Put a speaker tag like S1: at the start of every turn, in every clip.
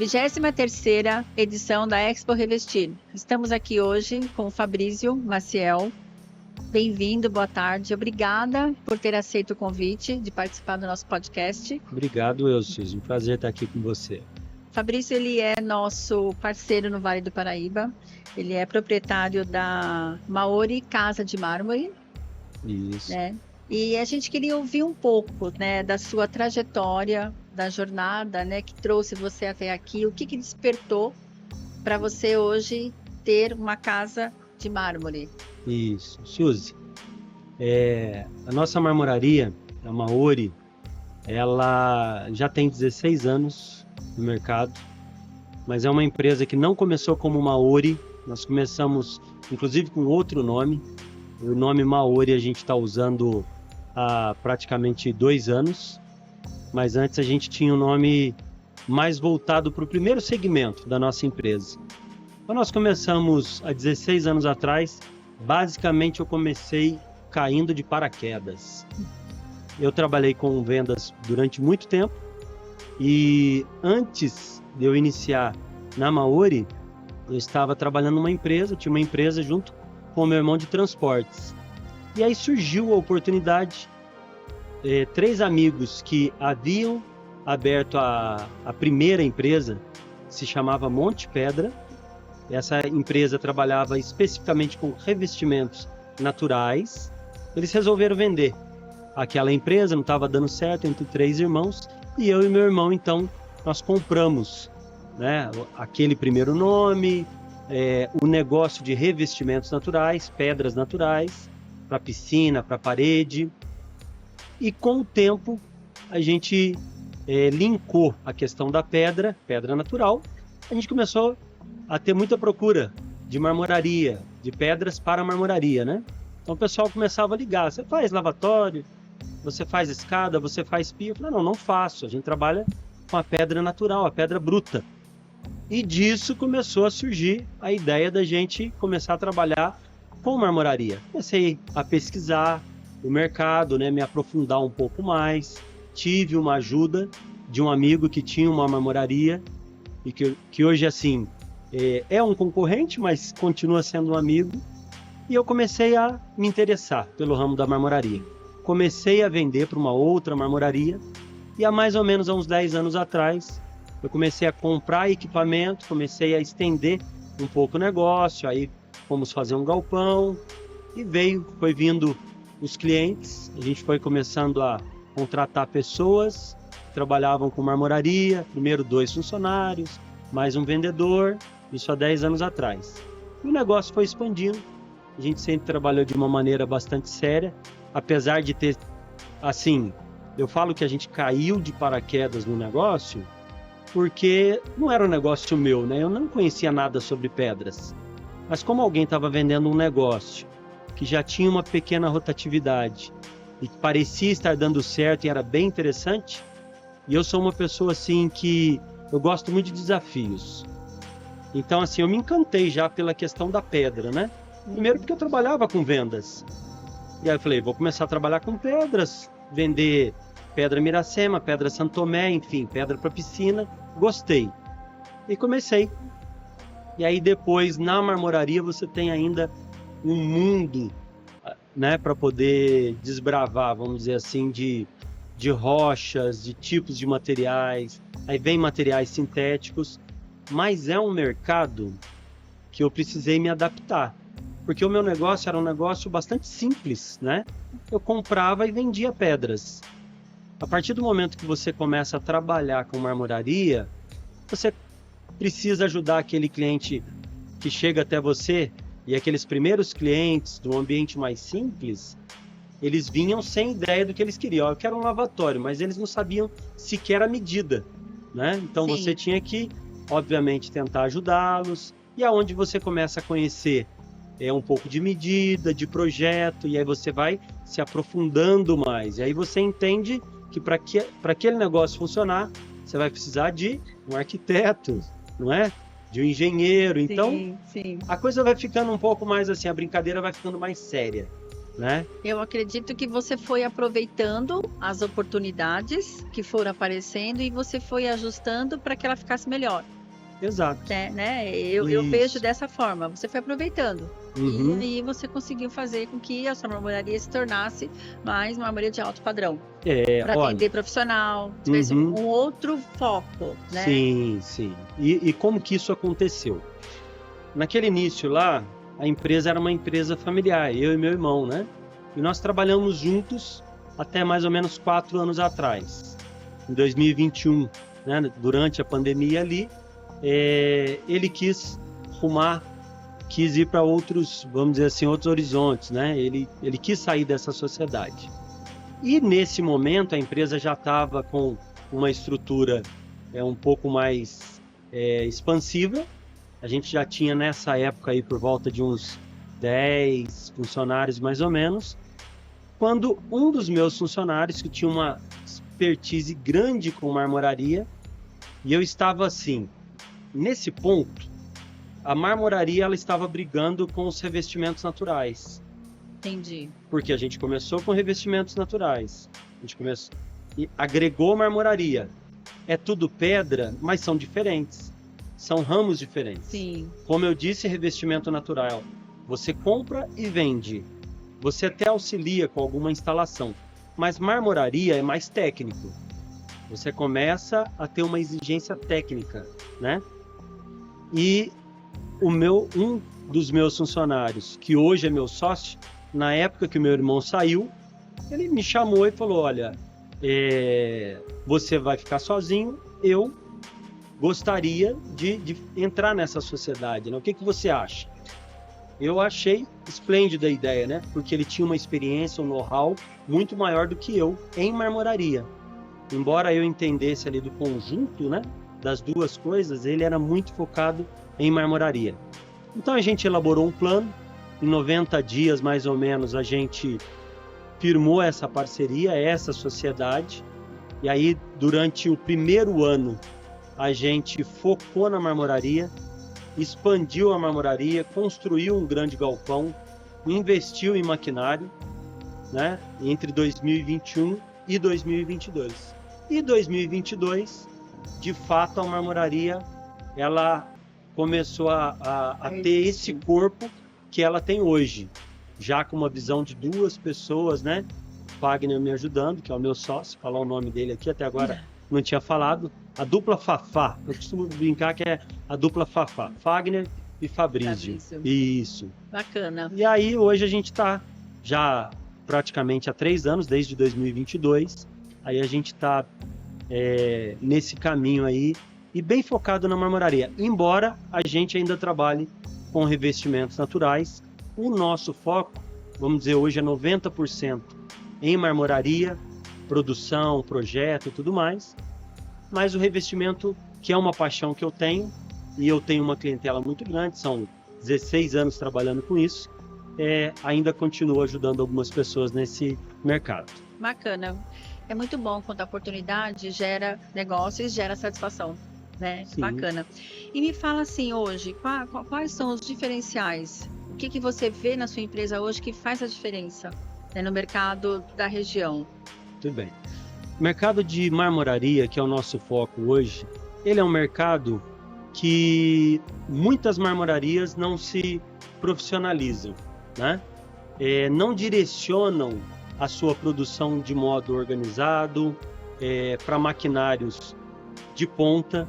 S1: 23ª edição da Expo Revestir. Estamos aqui hoje com o Fabrício Maciel. Bem-vindo, boa tarde. Obrigada por ter aceito o convite de participar do nosso podcast.
S2: Obrigado, Elcis. Um prazer estar aqui com você.
S1: Fabrício, ele é nosso parceiro no Vale do Paraíba. Ele é proprietário da Maori Casa de Mármore.
S2: Isso.
S1: Né? E a gente queria ouvir um pouco, né, da sua trajetória, da jornada, né, que trouxe você até aqui. O que despertou para você hoje ter uma casa de mármore?
S2: Isso. Suzy, a nossa marmoraria, a Maori, ela já tem 16 anos no mercado, mas é uma empresa que não começou como Maori. Nós começamos, inclusive, com outro nome. O nome Maori a gente está usando há praticamente 2 anos, mas antes a gente tinha um nome mais voltado para o primeiro segmento da nossa empresa. Quando nós começamos há 16 anos atrás, basicamente eu comecei caindo de paraquedas. Eu trabalhei com vendas durante muito tempo e antes de eu iniciar na Maori, eu estava trabalhando numa empresa, tinha uma empresa junto com o meu irmão de transportes. E aí surgiu a oportunidade, 3 amigos que haviam aberto a primeira empresa, se chamava Monte Pedra. Essa empresa trabalhava especificamente com revestimentos naturais. Eles resolveram vender aquela empresa, não estava dando certo entre 3 irmãos, e eu e meu irmão, então, nós compramos, né, aquele primeiro nome, o negócio de revestimentos naturais, pedras naturais, para piscina, para parede. E com o tempo a gente linkou a questão da pedra natural. A gente começou a ter muita procura de marmoraria, de pedras para marmoraria, né? Então o pessoal começava a ligar: você faz lavatório, você faz escada, você faz pia? Eu falei: não faço, a gente trabalha com a pedra natural, a pedra bruta. E disso começou a surgir a ideia da gente começar a trabalhar com marmoraria. Comecei a pesquisar o mercado, né, me aprofundar um pouco mais. Tive uma ajuda de um amigo que tinha uma marmoraria e que hoje, assim, é um concorrente, mas continua sendo um amigo. E eu comecei a me interessar pelo ramo da marmoraria. Comecei a vender para uma outra marmoraria e há mais ou menos uns 10 anos atrás eu comecei a comprar equipamento, comecei a estender um pouco o negócio, aí fomos fazer um galpão e foi vindo os clientes, a gente foi começando a contratar pessoas que trabalhavam com marmoraria, primeiro 2 funcionários, mais um vendedor, isso há 10 anos atrás. E o negócio foi expandindo, a gente sempre trabalhou de uma maneira bastante séria, apesar de ter, assim, eu falo que a gente caiu de paraquedas no negócio, porque não era um negócio meu, né? Eu não conhecia nada sobre pedras. Mas como alguém estava vendendo um negócio que já tinha uma pequena rotatividade e que parecia estar dando certo e era bem interessante, e eu sou uma pessoa assim que eu gosto muito de desafios. Então, assim, eu me encantei já pela questão da pedra, né? Primeiro porque eu trabalhava com vendas. E aí eu falei: vou começar a trabalhar com pedras, vender pedra Miracema, pedra Santo Tomé, enfim, pedra para piscina. Gostei. E comecei. E aí depois, na marmoraria, você tem ainda um mundo, né, para poder desbravar, vamos dizer assim, de rochas, de tipos de materiais. Aí vem materiais sintéticos. Mas é um mercado que eu precisei me adaptar. Porque o meu negócio era um negócio bastante simples, né? Eu comprava e vendia pedras. A partir do momento que você começa a trabalhar com marmoraria, você precisa ajudar aquele cliente que chega até você, e aqueles primeiros clientes do ambiente mais simples, eles vinham sem ideia do que eles queriam. Eu quero um lavatório, mas eles não sabiam sequer a medida, né? Então
S1: Sim.
S2: Você tinha que, obviamente, tentar ajudá-los, e aonde você começa a conhecer um pouco de medida, de projeto, e aí você vai se aprofundando mais, e aí você entende que para aquele negócio funcionar, você vai precisar de um arquiteto, não é? De um engenheiro. Então,
S1: sim.
S2: a coisa vai ficando um pouco mais assim, a brincadeira vai ficando mais séria. né?
S1: Eu acredito que você foi aproveitando as oportunidades que foram aparecendo e você foi ajustando para que ela ficasse melhor,
S2: Exato.
S1: né? Eu vejo
S2: Isso.
S1: dessa forma, você foi aproveitando. E
S2: Uhum.
S1: aí você conseguiu fazer com que a sua marmoraria se tornasse mais uma marmoraria de alto padrão, para
S2: Olha,
S1: atender profissional, tivesse
S2: uhum.
S1: um outro foco, né?
S2: Sim, sim. E como que isso aconteceu? Naquele início lá, a empresa era uma empresa familiar, eu e meu irmão, né? E nós trabalhamos juntos até mais ou menos 4 anos atrás. Em 2021, né, durante a pandemia ali, ele quis rumar, quis ir para outros, vamos dizer assim, outros horizontes, né? Ele quis sair dessa sociedade. E nesse momento a empresa já estava com uma estrutura um pouco mais expansiva. A gente já tinha nessa época aí por volta de uns 10 funcionários mais ou menos, quando um dos meus funcionários, que tinha uma expertise grande com marmoraria, e eu estava assim, nesse ponto, a marmoraria ela estava brigando com os revestimentos naturais.
S1: Entendi.
S2: Porque a gente começou com revestimentos naturais, a gente começou e agregou marmoraria. É tudo pedra, mas são diferentes. São ramos diferentes.
S1: Sim.
S2: Como eu disse, revestimento natural. Você compra e vende. Você até auxilia com alguma instalação. Mas marmoraria é mais técnico. Você começa a ter uma exigência técnica, né? E um dos meus funcionários, que hoje é meu sócio, na época que o meu irmão saiu, ele me chamou e falou, olha, você vai ficar sozinho, eu gostaria de entrar nessa sociedade, né? O que você acha? Eu achei esplêndida a ideia, né? Porque ele tinha uma experiência, um know-how muito maior do que eu em marmoraria. Embora eu entendesse ali do conjunto, né, das duas coisas, ele era muito focado em marmoraria. Então a gente elaborou um plano, em 90 dias mais ou menos a gente firmou essa parceria, essa sociedade, e aí durante o primeiro ano a gente focou na marmoraria, expandiu a marmoraria, construiu um grande galpão, investiu em maquinário, né, entre 2021 e 2022. E 2022, de fato, a marmoraria ela começou a ter esse corpo que ela tem hoje, já com uma visão de 2 pessoas, né? Fagner me ajudando, que é o meu sócio, falar o nome dele aqui, até agora não tinha falado. A dupla Fafá, eu costumo brincar que é a dupla Fafá, Fagner e Fabrício. Isso.
S1: Bacana.
S2: E aí hoje a gente está já praticamente há 3 anos, desde 2022, aí a gente está nesse caminho aí e bem focado na marmoraria, embora a gente ainda trabalhe com revestimentos naturais. O nosso foco, vamos dizer, hoje é 90% em marmoraria, produção, projeto e tudo mais, mas o revestimento, que é uma paixão que eu tenho, e eu tenho uma clientela muito grande, são 16 anos trabalhando com isso, ainda continuo ajudando algumas pessoas nesse mercado.
S1: Bacana. É muito bom quando a oportunidade gera negócios, gera satisfação, né?
S2: Sim.
S1: Bacana. E me fala assim hoje, quais são os diferenciais? O que você vê na sua empresa hoje que faz a diferença, né, no mercado da região?
S2: Tudo bem. O mercado de marmoraria, que é o nosso foco hoje, ele é um mercado que muitas marmorarias não se profissionalizam, né? Não direcionam a sua produção de modo organizado para maquinários de ponta.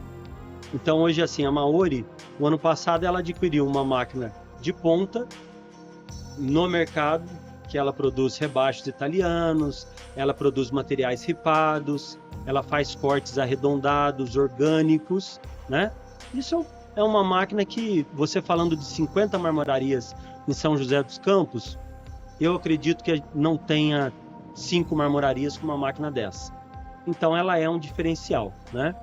S2: Então hoje assim, a Maori, o ano passado ela adquiriu uma máquina de ponta no mercado, que ela produz rebaixos italianos, ela produz materiais ripados, ela faz cortes arredondados, orgânicos, né? Isso é uma máquina que, você falando de 50 marmorarias em São José dos Campos, eu acredito que não tenha 5 marmorarias com uma máquina dessa. Então ela é um diferencial, né?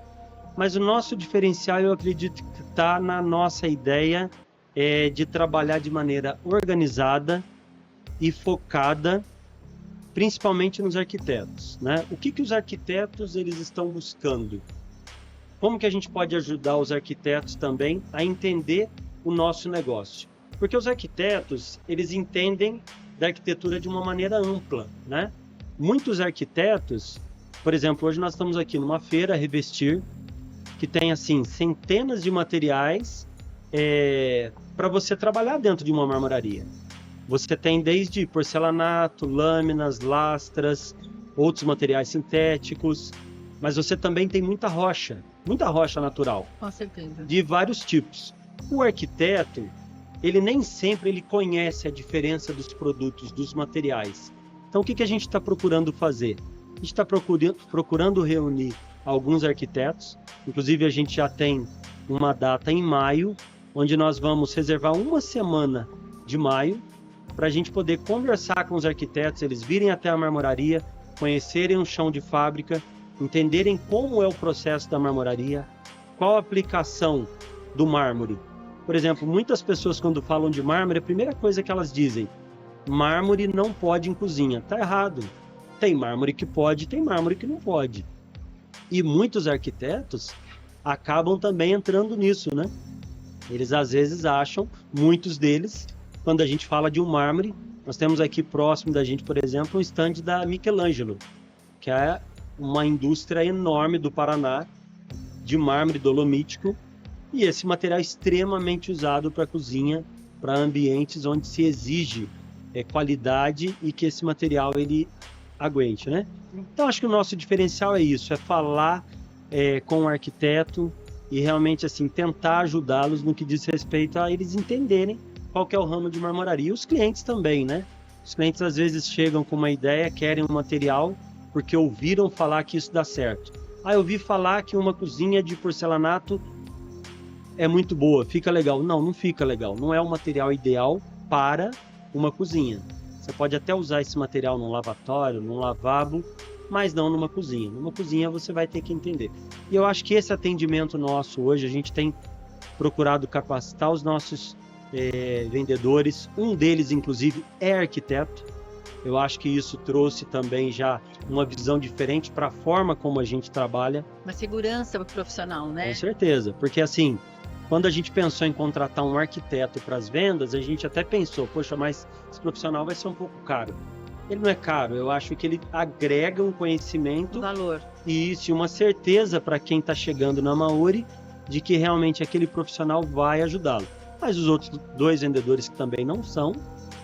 S2: Mas o nosso diferencial, eu acredito que está na nossa ideia de trabalhar de maneira organizada e focada, principalmente nos arquitetos, né? O que os arquitetos eles estão buscando? Como que a gente pode ajudar os arquitetos também a entender o nosso negócio? Porque os arquitetos, eles entendem da arquitetura de uma maneira ampla, né? Muitos arquitetos, por exemplo, hoje nós estamos aqui numa feira, Revestir, que tem assim centenas de materiais para você trabalhar dentro de uma marmoraria. Você tem desde porcelanato, lâminas, lastras, outros materiais sintéticos, mas você também tem muita rocha natural.
S1: Com certeza.
S2: De vários tipos. O arquiteto, ele nem sempre ele conhece a diferença dos produtos, dos materiais. Então, o que a gente está procurando fazer? A gente está procurando reunir alguns arquitetos, inclusive a gente já tem uma data em maio, onde nós vamos reservar uma semana de maio, para a gente poder conversar com os arquitetos, eles virem até a marmoraria, conhecerem o chão de fábrica, entenderem como é o processo da marmoraria, qual a aplicação do mármore. Por exemplo, muitas pessoas quando falam de mármore, a primeira coisa que elas dizem, mármore não pode em cozinha. Tá errado. Tem mármore que pode, tem mármore que não pode. E muitos arquitetos acabam também entrando nisso, né? Eles às vezes acham, muitos deles, quando a gente fala de um mármore, nós temos aqui próximo da gente, por exemplo, um stand da Michelangelo, que é uma indústria enorme do Paraná, de mármore dolomítico, e esse material é extremamente usado para cozinha, para ambientes onde se exige qualidade e que esse material ele aguente, né? Então acho que o nosso diferencial é isso, é falar com o arquiteto e realmente assim tentar ajudá-los no que diz respeito a eles entenderem qual que é o ramo de marmoraria. E os clientes também, né? Os clientes às vezes chegam com uma ideia, querem um material porque ouviram falar que isso dá certo. Ah, eu ouvi falar que uma cozinha de porcelanato é muito boa, fica legal. Não, não fica legal. Não é o material ideal para uma cozinha. Você pode até usar esse material num lavatório, num lavabo, mas não numa cozinha. Numa cozinha você vai ter que entender. E eu acho que esse atendimento nosso hoje, a gente tem procurado capacitar os nossos vendedores. Um deles, inclusive, é arquiteto. Eu acho que isso trouxe também já uma visão diferente para a forma como a gente trabalha.
S1: Uma segurança profissional, né?
S2: Com certeza, porque assim, quando a gente pensou em contratar um arquiteto para as vendas, a gente até pensou, poxa, mas esse profissional vai ser um pouco caro. Ele não é caro, eu acho que ele agrega um conhecimento,
S1: valor.
S2: E isso, uma certeza para quem está chegando na Maori de que realmente aquele profissional vai ajudá-lo. Mas os outros dois vendedores que também não são,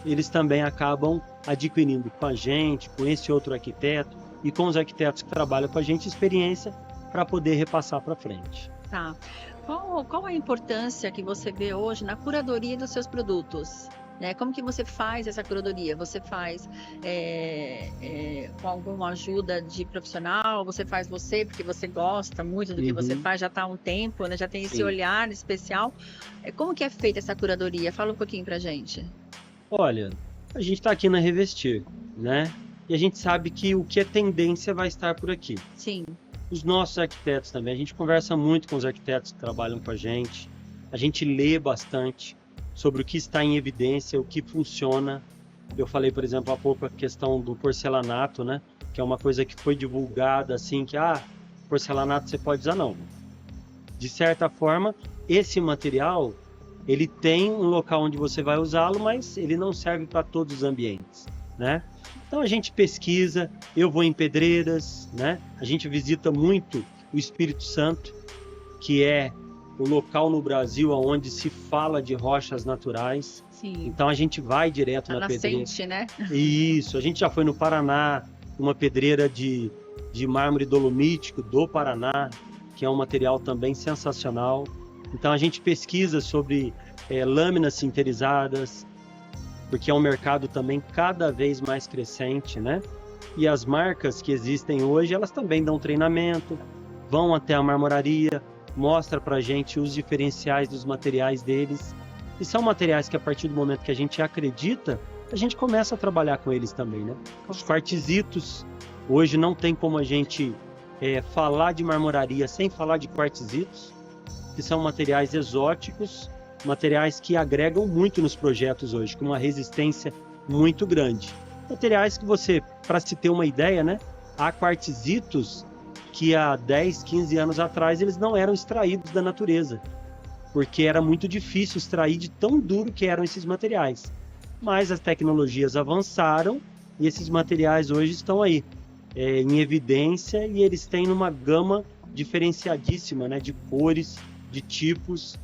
S2: eles também acabam adquirindo com a gente, com esse outro arquiteto e com os arquitetos que trabalham com a gente, experiência para poder repassar para frente.
S1: Tá. Qual a importância que você vê hoje na curadoria dos seus produtos? Como que você faz essa curadoria? Você faz com alguma ajuda de profissional? Você faz porque você gosta muito do que você faz, já está há um tempo, né? Já tem esse olhar especial. Como que é feita essa curadoria? Fala um pouquinho pra gente.
S2: Olha, a gente está aqui na Revestir, né? E a gente sabe que o que é tendência vai estar por aqui.
S1: Sim.
S2: Os nossos arquitetos também, a gente conversa muito com os arquitetos que trabalham com a gente gente lê bastante sobre o que está em evidência, o que funciona. Eu falei, por exemplo, há pouco a questão do porcelanato, né? Que é uma coisa que foi divulgada assim, que porcelanato você pode usar, não. De certa forma, esse material, ele tem um local onde você vai usá-lo, mas ele não serve para todos os ambientes, né? Então a gente pesquisa, eu vou em pedreiras, né? A gente visita muito o Espírito Santo, que é o local no Brasil onde se fala de rochas naturais.
S1: Sim.
S2: Então a gente vai direto na pedreira.
S1: Nascente, né?
S2: Isso, a gente já foi no Paraná, uma pedreira de mármore dolomítico do Paraná, que é um material também sensacional. Então a gente pesquisa sobre lâminas sinterizadas, porque é um mercado também cada vez mais crescente, né? E as marcas que existem hoje, elas também dão treinamento, vão até a marmoraria, mostra pra gente os diferenciais dos materiais deles. E são materiais que a partir do momento que a gente acredita, a gente começa a trabalhar com eles também, né? Os quartzitos, hoje não tem como a gente falar de marmoraria sem falar de quartzitos, que são materiais exóticos, materiais que agregam muito nos projetos hoje, com uma resistência muito grande. Materiais que você, para se ter uma ideia, né? Há quartzitos que há 10, 15 anos atrás eles não eram extraídos da natureza, porque era muito difícil extrair de tão duro que eram esses materiais. mas as tecnologias avançaram e esses materiais hoje estão aí, em evidência, e eles têm uma gama diferenciadíssima, né, de cores, de tipos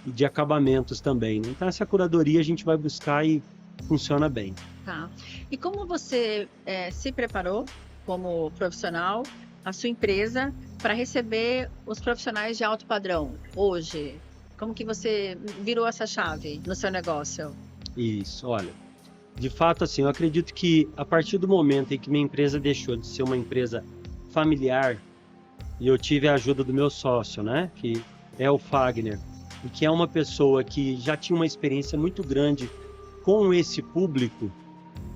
S2: e de acabamentos também, né? Então essa curadoria a gente vai buscar e funciona bem.
S1: Tá. E como você se preparou como profissional, a sua empresa, para receber os profissionais de alto padrão hoje? Como que você virou essa chave no seu negócio?
S2: Isso, olha, de fato, assim, eu acredito que a partir do momento em que minha empresa deixou de ser uma empresa familiar e eu tive a ajuda do meu sócio, né, que é o Fagner, e que é uma pessoa que já tinha uma experiência muito grande com esse público.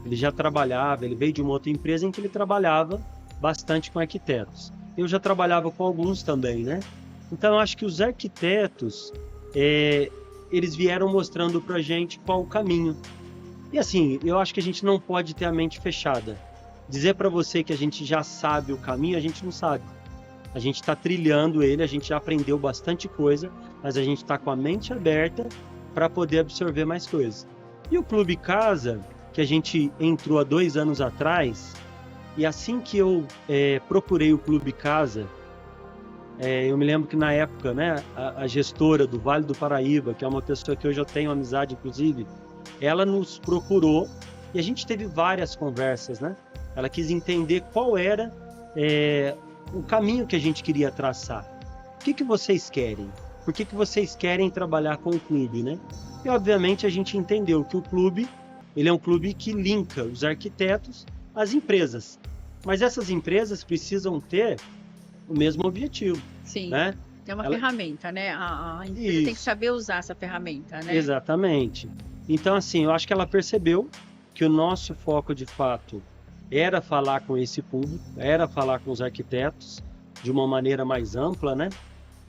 S2: Ele já trabalhava, ele veio de uma outra empresa em que ele trabalhava bastante com arquitetos. Eu já trabalhava com alguns também, né? Então, eu acho que os arquitetos, eles vieram mostrando para a gente qual o caminho. E assim, eu acho que a gente não pode ter a mente fechada. Dizer para você que a gente já sabe o caminho, a gente não sabe. A gente está trilhando ele, a gente já aprendeu bastante coisa, mas a gente está com a mente aberta para poder absorver mais coisas. E o Clube Casa, que a gente entrou há 2 anos atrás, e assim que eu procurei o Clube Casa, eu me lembro que na época, né, a gestora do Vale do Paraíba, que é uma pessoa que hoje eu tenho amizade, inclusive, ela nos procurou e a gente teve várias conversas, né? Ela quis entender qual era o caminho que a gente queria traçar. O que vocês querem? Por que vocês querem trabalhar com o clube, né? E obviamente a gente entendeu que o clube, ele é um clube que linka os arquitetos às empresas. Mas essas empresas precisam ter o mesmo objetivo.
S1: Sim,
S2: né?
S1: é uma ferramenta, né? A empresa
S2: Isso.
S1: tem que saber usar essa ferramenta, né?
S2: Exatamente. Então, assim, eu acho que ela percebeu que o nosso foco, de fato, era falar com esse público, era falar com os arquitetos de uma maneira mais ampla, né?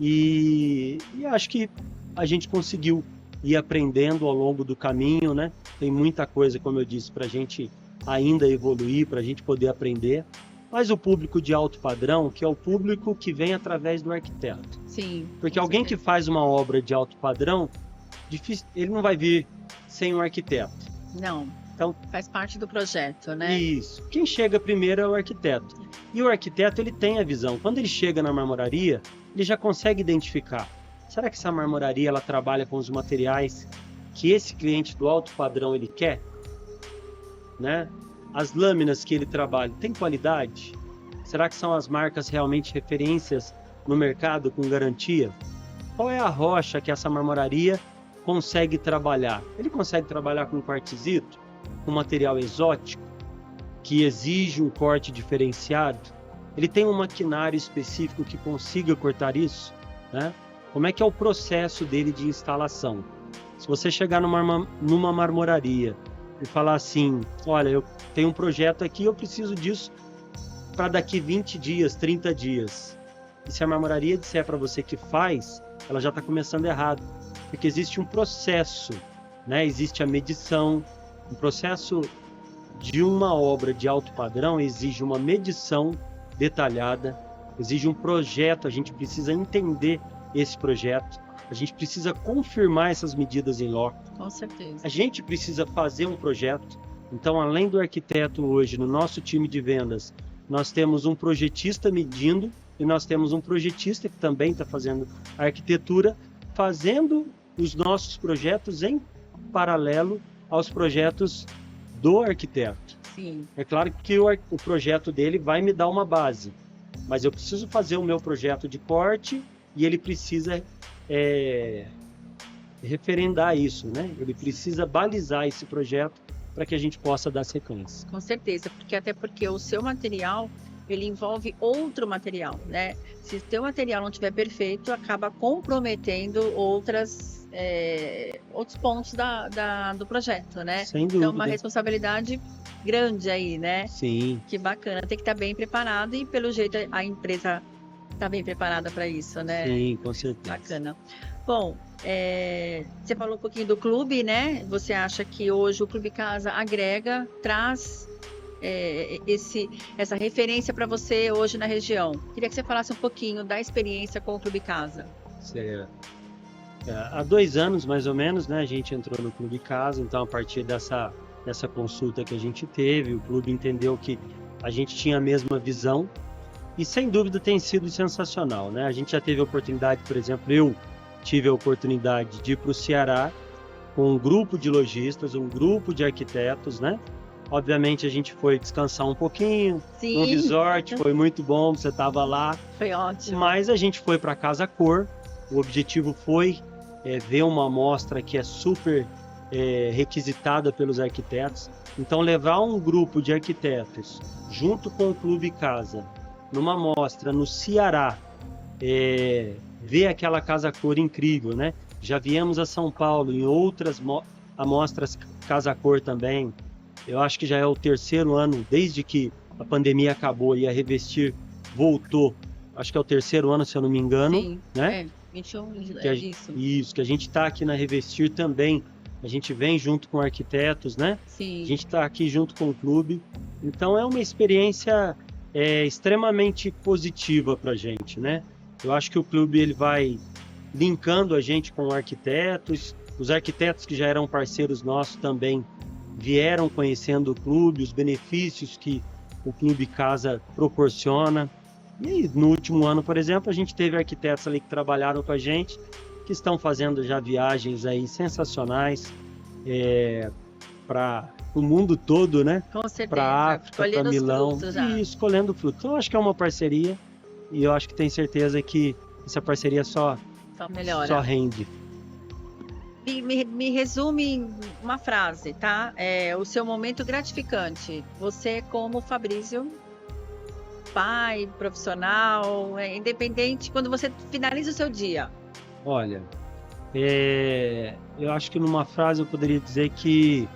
S2: E acho que a gente conseguiu ir aprendendo ao longo do caminho, né? Tem muita coisa, como eu disse, para a gente ainda evoluir, para a gente poder aprender. Mas o público de alto padrão, que é o público que vem através do arquiteto.
S1: Sim.
S2: Porque alguém que faz uma obra de alto padrão, difícil, ele não vai vir sem um arquiteto.
S1: Não.
S2: Então,
S1: faz parte do projeto, né?
S2: Isso. Quem chega primeiro é o arquiteto. E o arquiteto, ele tem a visão. Quando ele chega na marmoraria, ele já consegue identificar. Será que essa marmoraria ela trabalha com os materiais que esse cliente do alto padrão ele quer? Né? As lâminas que ele trabalha, tem qualidade? Será que são as marcas realmente referências no mercado com garantia? Qual é a rocha que essa marmoraria consegue trabalhar? Ele consegue trabalhar com quartzito? Com material exótico, que exige um corte diferenciado? Ele tem um maquinário específico que consiga cortar isso? Né? Como é que é o processo dele de instalação? Se você chegar numa marmoraria e falar assim, olha, eu tenho um projeto aqui, eu preciso disso para daqui 20 dias, 30 dias. E se a marmoraria disser para você que faz, ela já está começando errado. Porque existe um processo, né? Existe a medição. O processo de uma obra de alto padrão exige uma medição detalhada, exige um projeto, a gente precisa entender esse projeto, a gente precisa confirmar essas medidas em loco.
S1: Com certeza.
S2: A gente precisa fazer um projeto. Então, além do arquiteto hoje, no nosso time de vendas, nós temos um projetista medindo e nós temos um projetista que também está fazendo a arquitetura, fazendo os nossos projetos em paralelo aos projetos do arquiteto.
S1: Sim.
S2: É claro que o projeto dele vai me dar uma base, mas eu preciso fazer o meu projeto de corte e ele precisa referendar isso, né? Ele precisa balizar esse projeto para que a gente possa dar sequência.
S1: Com certeza, porque o seu material ele envolve outro material, né? Se o teu material não estiver perfeito, acaba comprometendo outros pontos do projeto, né?
S2: Sem dúvida.
S1: Então, uma responsabilidade grande aí, né?
S2: Sim.
S1: Que bacana, tem que estar bem preparado e, pelo jeito, a empresa está bem preparada para isso, né?
S2: Sim, com certeza.
S1: Bacana. Bom, você falou um pouquinho do clube, né? Você acha que hoje o Clube Casa agrega, traz essa referência para você hoje na região? Queria que você falasse um pouquinho da experiência com o Clube Casa.
S2: Certo. Há 2 anos, mais ou menos, né, a gente entrou no Clube Casa, então a partir dessa consulta que a gente teve, o clube entendeu que a gente tinha a mesma visão e sem dúvida tem sido sensacional, né? A gente já teve a oportunidade, por exemplo, eu tive a oportunidade de ir para o Ceará com um grupo de lojistas, um grupo de arquitetos, né? Obviamente a gente foi descansar um pouquinho,
S1: Sim.
S2: no resort, foi muito bom, você estava lá.
S1: Foi ótimo.
S2: Mas a gente foi para a Casa Cor, o objetivo foi ver uma amostra que é super requisitada pelos arquitetos. Então levar um grupo de arquitetos junto com o Clube Casa, numa amostra no Ceará, ver aquela Casa Cor incrível, né? Já viemos a São Paulo em outras amostras Casa Cor também. Eu acho que já é o 3º ano, desde que a pandemia acabou e a Revestir voltou. Acho que é o 3º ano, se eu não me engano.
S1: Sim,
S2: né?
S1: 21 isso.
S2: Isso, que a gente está aqui na Revestir também. A gente vem junto com arquitetos, né?
S1: Sim.
S2: A gente está aqui junto com o clube. Então é uma experiência extremamente positiva para a gente, né? Eu acho que o clube ele vai linkando a gente com arquitetos. Os arquitetos que já eram parceiros nossos também vieram conhecendo o clube, os benefícios que o Clube Casa proporciona. E no último ano, por exemplo, a gente teve arquitetos ali que trabalharam com a gente, que estão fazendo já viagens aí sensacionais para o mundo todo, né?
S1: Com certeza.
S2: Para a África, para Milão.
S1: E
S2: escolhendo frutos. Então, eu acho que é uma parceria e eu acho que tenho certeza que essa parceria só
S1: melhora.
S2: Só rende.
S1: Me resume em uma frase, tá? O seu momento gratificante. Você como Fabrício, pai, profissional, independente, quando você finaliza o seu dia.
S2: Olha, eu acho que numa frase eu poderia dizer que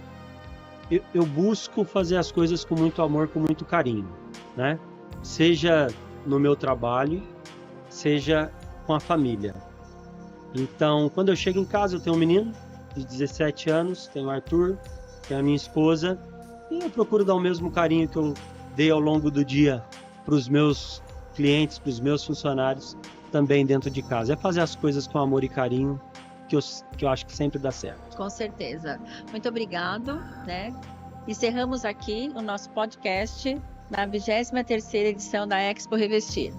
S2: eu busco fazer as coisas com muito amor, com muito carinho, né? Seja no meu trabalho, seja com a família. Então, quando eu chego em casa, eu tenho um menino de 17 anos, tenho o Arthur, tenho a minha esposa, e eu procuro dar o mesmo carinho que eu dei ao longo do dia para os meus clientes, para os meus funcionários, também dentro de casa. É fazer as coisas com amor e carinho, que eu acho que sempre dá certo.
S1: Com certeza. Muito obrigado, né? Encerramos aqui o nosso podcast na 23ª edição da Expo Revestir.